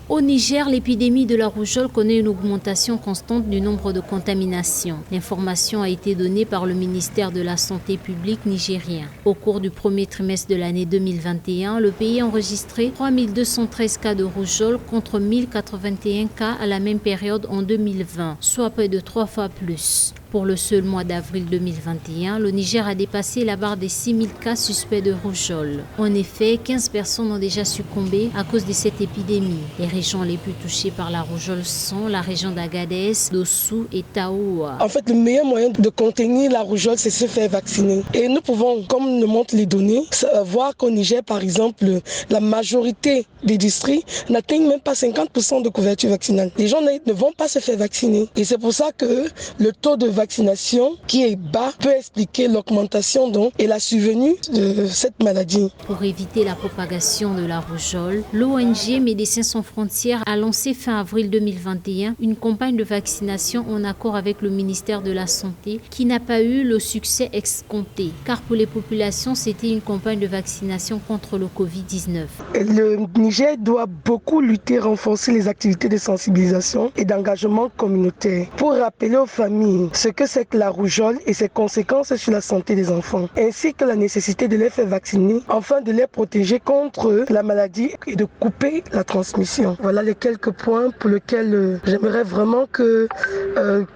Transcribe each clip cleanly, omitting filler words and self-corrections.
Au Niger, l'épidémie de la rougeole connaît une augmentation constante du nombre de contaminations. L'information a été donnée par le ministère de la Santé publique nigérien. Au cours du premier trimestre de l'année 2021, le pays a enregistré 3213 cas de rougeole contre 1081 cas à la même période en 2020, soit près de 3 fois plus. Pour le seul mois d'avril 2021, le Niger a dépassé la barre des 6000 cas suspects de rougeole. En effet, 15 personnes ont déjà succombé à cause de cette épidémie. Les régions les plus touchées par la rougeole sont la région d'Agadez, Dossou et Taoua. En fait, le meilleur moyen de contenir la rougeole, c'est se faire vacciner. Et nous pouvons, comme le montrent les données, voir qu'au Niger, par exemple, la majorité des districts n'atteignent même pas 50% de couverture vaccinale. Les gens ne vont pas se faire vacciner. Et c'est pour ça que le taux de vaccination qui est bas peut expliquer l'augmentation et la survenue de cette maladie. Pour éviter la propagation de la rougeole, l'ONG Médecins sans frontières a lancé fin avril 2021 une campagne de vaccination en accord avec le ministère de la Santé qui n'a pas eu le succès escompté. Car pour les populations, c'était une campagne de vaccination contre le Covid-19. Le Niger doit beaucoup lutter, renforcer les activités de sensibilisation et d'engagement communautaire pour rappeler aux familles ce que c'est que la rougeole et ses conséquences sur la santé des enfants, ainsi que la nécessité de les faire vacciner afin de les protéger contre la maladie et de couper la transmission. Voilà les quelques points pour lesquels j'aimerais vraiment que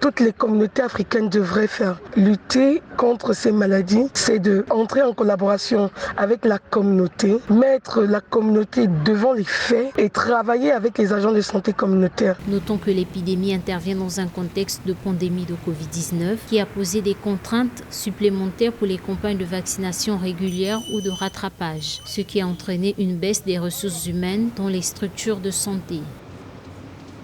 toutes les communautés africaines devraient faire. Lutter contre ces maladies, c'est d'entrer en collaboration avec la communauté, mettre la communauté devant les faits et travailler avec les agents de santé communautaire. Notons que l'épidémie intervient dans un contexte de pandémie de Covid-19 qui a posé des contraintes supplémentaires pour les campagnes de vaccination régulières ou de rattrapage, ce qui a entraîné une baisse des ressources humaines dans les structures de santé.